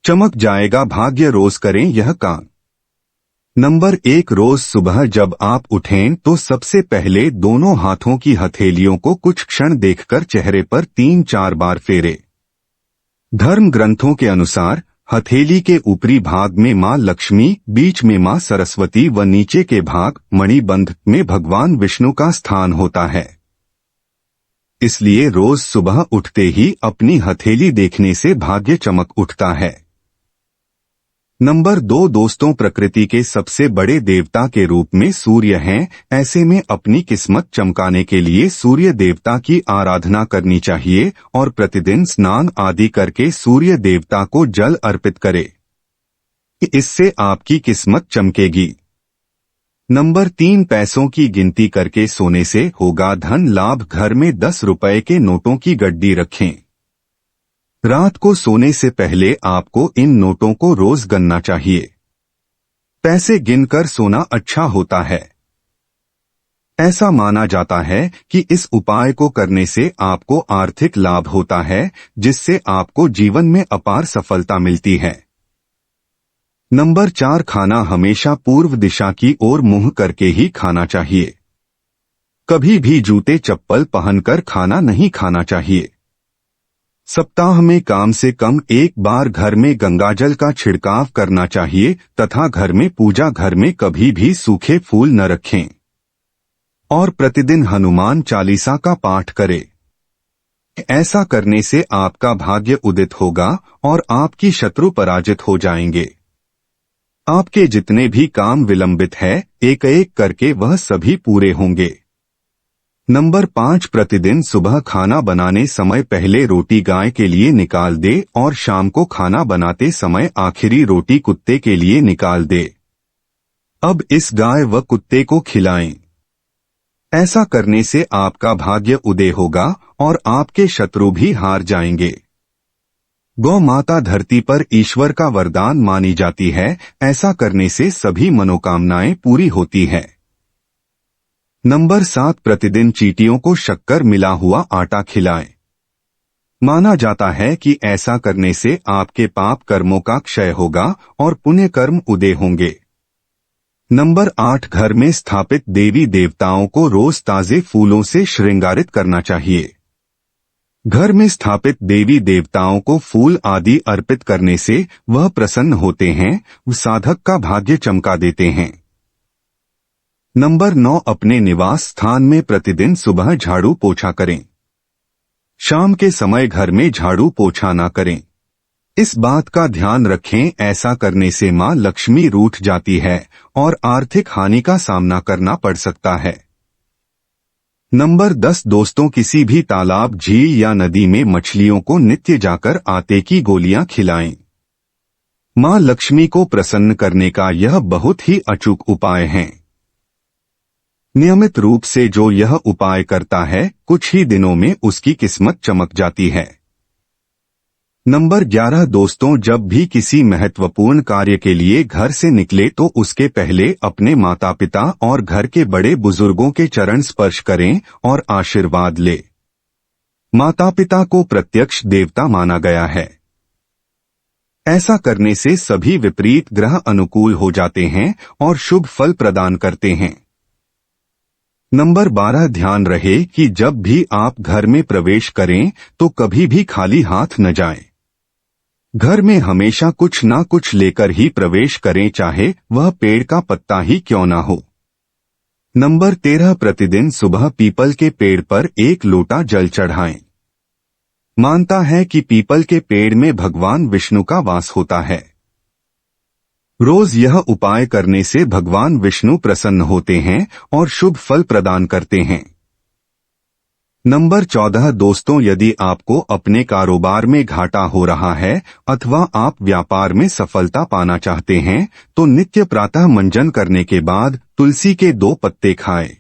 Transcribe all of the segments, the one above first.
चमक जाएगा भाग्य। रोज करें यह काम। नंबर 1, रोज सुबह जब आप उठें तो सबसे पहले दोनों हाथों की हथेलियों को कुछ क्षण देखकर चेहरे पर 3-4 बार फेरे। धर्म ग्रंथों के अनुसार हथेली के ऊपरी भाग में मां लक्ष्मी, बीच में मां सरस्वती व नीचे के भाग मणिबंध में भगवान विष्णु का स्थान होता है। इसलिए रोज सुबह उठते ही अपनी हथेली देखने से भाग्य चमक उठता है। नंबर 2, दोस्तों प्रकृति के सबसे बड़े देवता के रूप में सूर्य हैं। ऐसे में अपनी किस्मत चमकाने के लिए सूर्य देवता की आराधना करनी चाहिए और प्रतिदिन स्नान आदि करके सूर्य देवता को जल अर्पित करें। इससे आपकी किस्मत चमकेगी। नंबर 3, पैसों की गिनती करके सोने से होगा धन लाभ। घर में 10 रुपए के नोटों की गड्डी रखें। रात को सोने से पहले आपको इन नोटों को रोज गिनना चाहिए। पैसे गिनकर सोना अच्छा होता है। ऐसा माना जाता है कि इस उपाय को करने से आपको आर्थिक लाभ होता है, जिससे आपको जीवन में अपार सफलता मिलती है। नंबर 4, खाना हमेशा पूर्व दिशा की ओर मुंह करके ही खाना चाहिए। कभी भी जूते चप्पल पहनकर खाना नहीं खाना चाहिए। सप्ताह में कम से कम एक बार घर में गंगाजल का छिड़काव करना चाहिए तथा घर में पूजा घर में कभी भी सूखे फूल न रखें और प्रतिदिन हनुमान चालीसा का पाठ करें। ऐसा करने से आपका भाग्य उदित होगा और आपकी शत्रु पराजित हो जाएंगे। आपके जितने भी काम विलंबित है, एक एक करके वह सभी पूरे होंगे। नंबर 5, प्रतिदिन सुबह खाना बनाने समय पहले रोटी गाय के लिए निकाल दे और शाम को खाना बनाते समय आखिरी रोटी कुत्ते के लिए निकाल दे। अब इस गाय व कुत्ते को खिलाएं। ऐसा करने से आपका भाग्य उदय होगा और आपके शत्रु भी हार जाएंगे। गौ माता धरती पर ईश्वर का वरदान मानी जाती है। ऐसा करने से सभी मनोकामनाएं पूरी होती है। नंबर 7, प्रतिदिन चींटियों को शक्कर मिला हुआ आटा खिलाएं। माना जाता है कि ऐसा करने से आपके पाप कर्मों का क्षय होगा और पुण्य कर्म उदय होंगे। नंबर 8, घर में स्थापित देवी देवताओं को रोज ताजे फूलों से श्रृंगारित करना चाहिए। घर में स्थापित देवी देवताओं को फूल आदि अर्पित करने से वह प्रसन्न होते हैं, साधक का भाग्य चमका देते हैं। नंबर 9, अपने निवास स्थान में प्रतिदिन सुबह झाड़ू पोछा करें। शाम के समय घर में झाड़ू पोछा ना करें। इस बात का ध्यान रखें, ऐसा करने से मां लक्ष्मी रूठ जाती है और आर्थिक हानि का सामना करना पड़ सकता है। नंबर 10, दोस्तों किसी भी तालाब, झील या नदी में मछलियों को नित्य जाकर आटे की गोलियां खिलाएं। मां लक्ष्मी को प्रसन्न करने का यह बहुत ही अचूक उपाय है। नियमित रूप से जो यह उपाय करता है, कुछ ही दिनों में उसकी किस्मत चमक जाती है। नंबर 11, दोस्तों जब भी किसी महत्वपूर्ण कार्य के लिए घर से निकले तो उसके पहले अपने माता पिता और घर के बड़े बुजुर्गों के चरण स्पर्श करें और आशीर्वाद ले। माता पिता को प्रत्यक्ष देवता माना गया है। ऐसा करने से सभी विपरीत ग्रह अनुकूल हो जाते हैं और शुभ फल प्रदान करते हैं। नंबर 12, ध्यान रहे कि जब भी आप घर में प्रवेश करें तो कभी भी खाली हाथ न जाएं। घर में हमेशा कुछ ना कुछ लेकर ही प्रवेश करें, चाहे वह पेड़ का पत्ता ही क्यों ना हो। नंबर 13, प्रतिदिन सुबह पीपल के पेड़ पर 1 लोटा जल चढ़ाएं। मानता है कि पीपल के पेड़ में भगवान विष्णु का वास होता है। रोज यह उपाय करने से भगवान विष्णु प्रसन्न होते हैं और शुभ फल प्रदान करते हैं। नंबर 14, दोस्तों यदि आपको अपने कारोबार में घाटा हो रहा है अथवा आप व्यापार में सफलता पाना चाहते हैं तो नित्य प्रातः मंजन करने के बाद तुलसी के 2 पत्ते खाएं।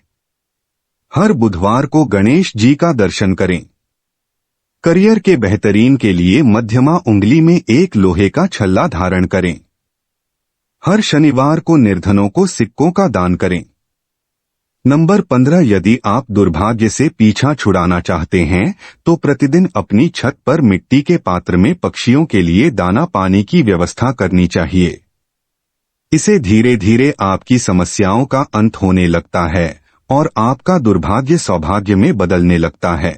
हर बुधवार को गणेश जी का दर्शन करें। करियर के बेहतरीन के लिए मध्यमा उंगली में 1 लोहे का छल्ला धारण करें। हर शनिवार को निर्धनों को सिक्कों का दान करें। नंबर 15, यदि आप दुर्भाग्य से पीछा छुड़ाना चाहते हैं तो प्रतिदिन अपनी छत पर मिट्टी के पात्र में पक्षियों के लिए दाना पानी की व्यवस्था करनी चाहिए। इससे धीरे धीरे आपकी समस्याओं का अंत होने लगता है और आपका दुर्भाग्य सौभाग्य में बदलने लगता है।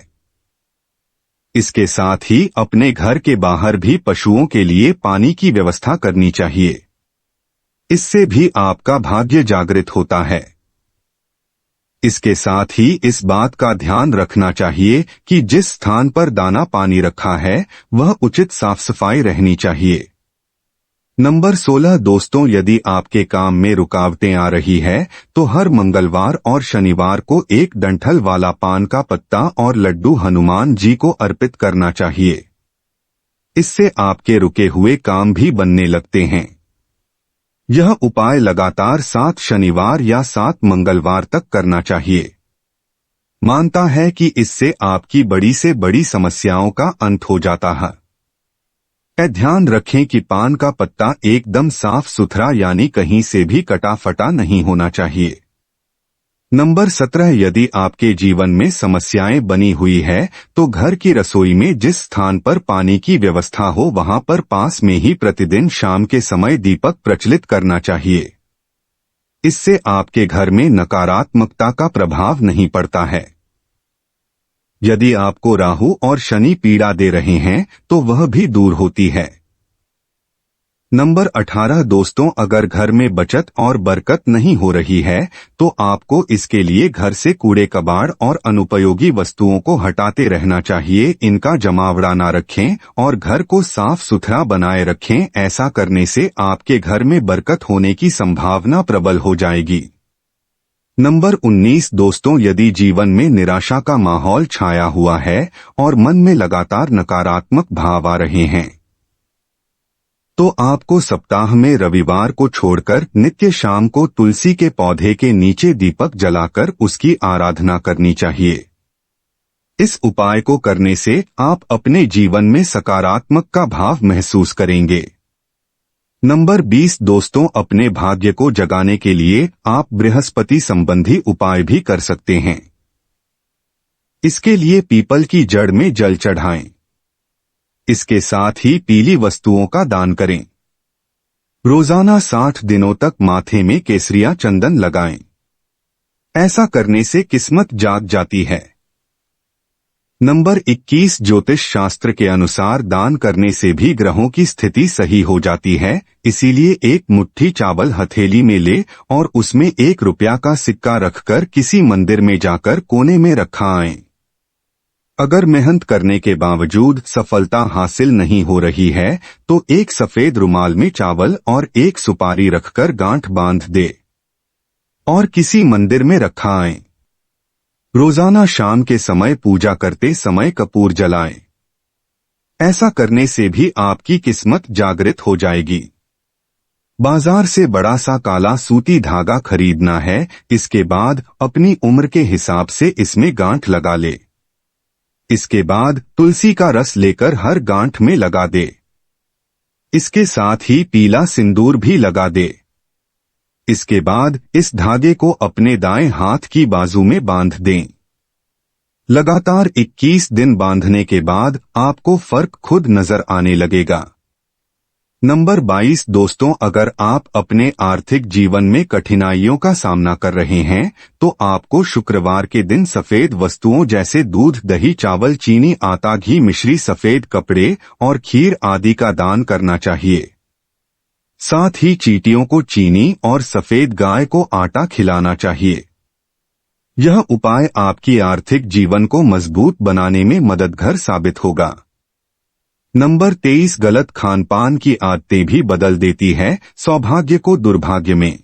इसके साथ ही अपने घर के बाहर भी पशुओं के लिए पानी की व्यवस्था करनी चाहिए। इससे भी आपका भाग्य जागृत होता है। इसके साथ ही इस बात का ध्यान रखना चाहिए कि जिस स्थान पर दाना पानी रखा है वह उचित साफ सफाई रहनी चाहिए। नंबर 16, दोस्तों, यदि आपके काम में रुकावटें आ रही है तो हर मंगलवार और शनिवार को एक डंठल वाला पान का पत्ता और लड्डू हनुमान जी को अर्पित करना चाहिए। इससे आपके रुके हुए काम भी बनने लगते हैं। यह उपाय लगातार 7 शनिवार या 7 मंगलवार तक करना चाहिए। मानता है कि इससे आपकी बड़ी से बड़ी समस्याओं का अंत हो जाता है। ध्यान रखें कि पान का पत्ता एकदम साफ सुथरा यानी कहीं से भी कटा फटा नहीं होना चाहिए। नंबर 17, यदि आपके जीवन में समस्याएं बनी हुई है तो घर की रसोई में जिस स्थान पर पानी की व्यवस्था हो वहां पर पास में ही प्रतिदिन शाम के समय दीपक प्रज्वलित करना चाहिए। इससे आपके घर में नकारात्मकता का प्रभाव नहीं पड़ता है। यदि आपको राहु और शनि पीड़ा दे रहे हैं तो वह भी दूर होती है। नंबर 18, दोस्तों, अगर घर में बचत और बरकत नहीं हो रही है तो आपको इसके लिए घर से कूड़े कबाड़ और अनुपयोगी वस्तुओं को हटाते रहना चाहिए। इनका जमावड़ा न रखें और घर को साफ सुथरा बनाए रखें। ऐसा करने से आपके घर में बरकत होने की संभावना प्रबल हो जाएगी। नंबर 19, दोस्तों, यदि जीवन में निराशा का माहौल छाया हुआ है और मन में लगातार नकारात्मक भाव आ रहे हैं तो आपको सप्ताह में रविवार को छोड़कर नित्य शाम को तुलसी के पौधे के नीचे दीपक जलाकर उसकी आराधना करनी चाहिए। इस उपाय को करने से आप अपने जीवन में सकारात्मक का भाव महसूस करेंगे। नंबर 20, दोस्तों, अपने भाग्य को जगाने के लिए आप बृहस्पति संबंधी उपाय भी कर सकते हैं। इसके लिए पीपल की जड़ में जल चढ़ाएं। इसके साथ ही पीली वस्तुओं का दान करें। रोजाना 60 दिनों तक माथे में केसरिया चंदन लगाएं। ऐसा करने से किस्मत जाग जाती है। नंबर 21, ज्योतिष शास्त्र के अनुसार दान करने से भी ग्रहों की स्थिति सही हो जाती है। इसीलिए एक मुट्ठी चावल हथेली में ले और उसमें 1 रुपया का सिक्का रखकर किसी मंदिर में जाकर कोने में रखा आए। अगर मेहनत करने के बावजूद सफलता हासिल नहीं हो रही है तो एक सफेद रुमाल में चावल और 1 सुपारी रखकर गांठ बांध दे और किसी मंदिर में रखा आए। रोजाना शाम के समय पूजा करते समय कपूर जलाएं। ऐसा करने से भी आपकी किस्मत जागृत हो जाएगी। बाजार से बड़ा सा काला सूती धागा खरीदना है। इसके बाद अपनी उम्र के हिसाब से इसमें गांठ लगा ले। इसके बाद तुलसी का रस लेकर हर गांठ में लगा दे। इसके साथ ही पीला सिंदूर भी लगा दे। इसके बाद इस धागे को अपने दाएं हाथ की बाजू में बांध दें। लगातार 21 दिन बांधने के बाद आपको फर्क खुद नजर आने लगेगा। नंबर 22, दोस्तों, अगर आप अपने आर्थिक जीवन में कठिनाइयों का सामना कर रहे हैं तो आपको शुक्रवार के दिन सफेद वस्तुओं जैसे दूध, दही, चावल, चीनी, आटा, घी, मिश्री, सफेद कपड़े और खीर आदि का दान करना चाहिए। साथ ही चींटियों को चीनी और सफेद गाय को आटा खिलाना चाहिए। यह उपाय आपकी आर्थिक जीवन को मजबूत बनाने में मददगार साबित होगा। नंबर 23, गलत खानपान की आदतें भी बदल देती है सौभाग्य को दुर्भाग्य में।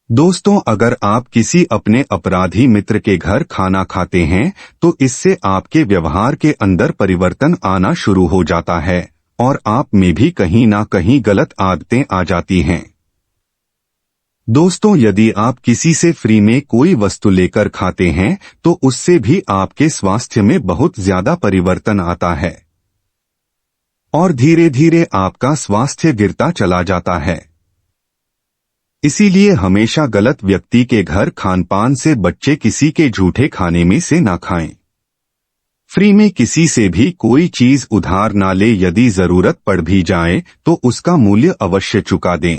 दोस्तों, अगर आप किसी अपने अपराधी मित्र के घर खाना खाते हैं तो इससे आपके व्यवहार के अंदर परिवर्तन आना शुरू हो जाता है और आप में भी कहीं ना कहीं गलत आदतें आ जाती हैं। दोस्तों, यदि आप किसी से फ्री में कोई वस्तु लेकर खाते हैं तो उससे भी आपके स्वास्थ्य में बहुत ज्यादा परिवर्तन आता है और धीरे धीरे आपका स्वास्थ्य गिरता चला जाता है। इसीलिए हमेशा गलत व्यक्ति के घर खानपान से बच्चे किसी के झूठे खाने में से ना खाएं। फ्री में किसी से भी कोई चीज उधार ना ले, यदि जरूरत पड़ भी जाए तो उसका मूल्य अवश्य चुका दें।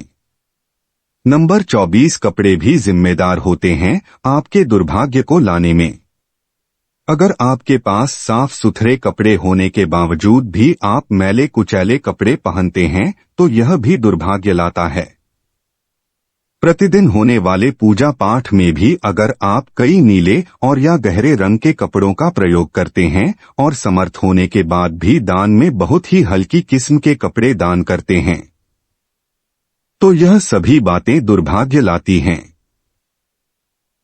नंबर 24 कपड़े भी जिम्मेदार होते हैं आपके दुर्भाग्य को लाने में। अगर आपके पास साफ सुथरे कपड़े होने के बावजूद भी आप मैले कुचैले कपड़े पहनते हैं तो यह भी दुर्भाग्य लाता है। प्रतिदिन होने वाले पूजा पाठ में भी अगर आप कई नीले और या गहरे रंग के कपड़ों का प्रयोग करते हैं और समर्थ होने के बाद भी दान में बहुत ही हल्की किस्म के कपड़े दान करते हैं तो यह सभी बातें दुर्भाग्य लाती हैं।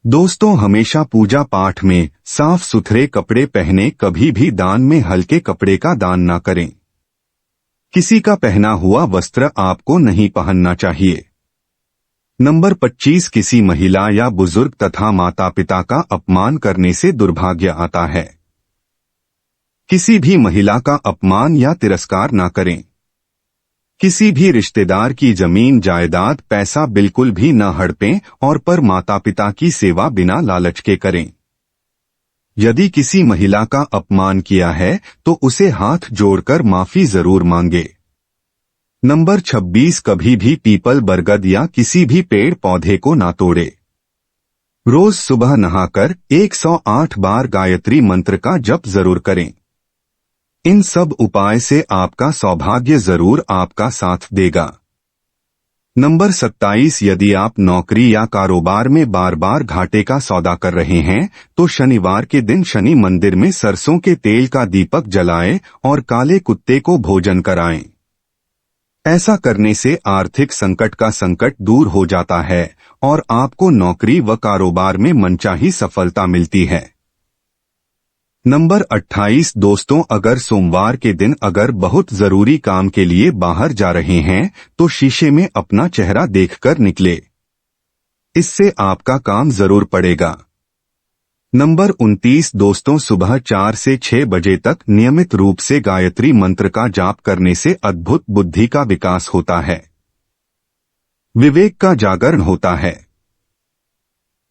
दोस्तों, हमेशा पूजा पाठ में साफ सुथरे कपड़े पहने, कभी भी दान में हल्के कपड़े का दान ना करें। किसी का पहना हुआ वस्त्र आपको नहीं पहनना चाहिए। नंबर 25 किसी महिला या बुजुर्ग तथा माता पिता का अपमान करने से दुर्भाग्य आता है। किसी भी महिला का अपमान या तिरस्कार ना करें। किसी भी रिश्तेदार की जमीन जायदाद पैसा बिल्कुल भी न हड़पें और पर माता पिता की सेवा बिना लालच के करें। यदि किसी महिला का अपमान किया है तो उसे हाथ जोड़कर माफी जरूर मांगे। नंबर 26 कभी भी पीपल, बरगद या किसी भी पेड़ पौधे को ना तोड़े। रोज सुबह नहाकर 108 बार गायत्री मंत्र का जप जरूर करें। इन सब उपाय से आपका सौभाग्य जरूर आपका साथ देगा। नंबर 27 यदि आप नौकरी या कारोबार में बार बार घाटे का सौदा कर रहे हैं तो शनिवार के दिन शनि मंदिर में सरसों के तेल का दीपक जलाएं और काले कुत्ते को भोजन कराएं। ऐसा करने से आर्थिक संकट का संकट दूर हो जाता है और आपको नौकरी व कारोबार में मनचाही सफलता मिलती है। नंबर 28 दोस्तों, अगर सोमवार के दिन अगर बहुत जरूरी काम के लिए बाहर जा रहे हैं तो शीशे में अपना चेहरा देखकर निकले, इससे आपका काम जरूर पड़ेगा। नंबर 29 दोस्तों, सुबह 4 से 6 बजे तक नियमित रूप से गायत्री मंत्र का जाप करने से अद्भुत बुद्धि का विकास होता है, विवेक का जागरण होता है।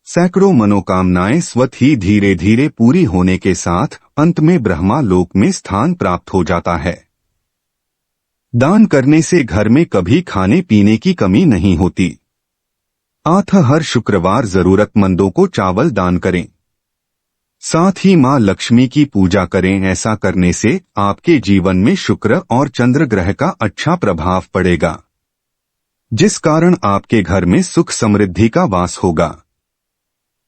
सैकड़ों मनोकामनाएं स्वतः ही धीरे धीरे पूरी होने के साथ अंत में ब्रह्मा लोक में स्थान प्राप्त हो जाता है। दान करने से घर में कभी खाने पीने की कमी नहीं होती। हर शुक्रवार जरूरतमंदों को चावल दान करें। साथ ही मां लक्ष्मी की पूजा करें। ऐसा करने से आपके जीवन में शुक्र और चंद्र ग्रह का अच्छा प्रभाव पड़ेगा, जिस कारण आपके घर में सुख समृद्धि का वास होगा।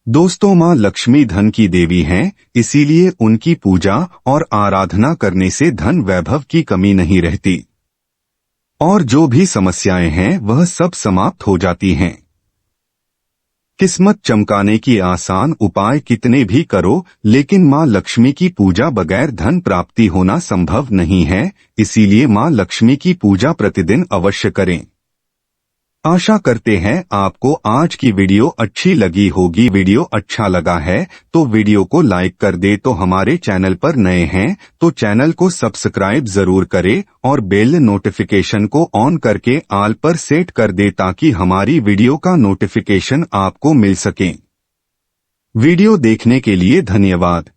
दोस्तों, मां लक्ष्मी धन की देवी हैं, इसीलिए उनकी पूजा और आराधना करने से धन वैभव की कमी नहीं रहती और जो भी समस्याएं हैं वह सब समाप्त हो जाती हैं। किस्मत चमकाने की आसान उपाय कितने भी करो, लेकिन मां लक्ष्मी की पूजा बगैर धन प्राप्ति होना संभव नहीं है। इसीलिए मां लक्ष्मी की पूजा प्रतिदिन अवश्य करें। आशा करते हैं आपको आज की वीडियो अच्छी लगी होगी। वीडियो अच्छा लगा है तो वीडियो को लाइक कर दे, तो हमारे चैनल पर नए हैं तो चैनल को सब्सक्राइब जरूर करें और बेल नोटिफिकेशन को ऑन करके ऑल पर सेट कर दे ताकि हमारी वीडियो का नोटिफिकेशन आपको मिल सके। वीडियो देखने के लिए धन्यवाद।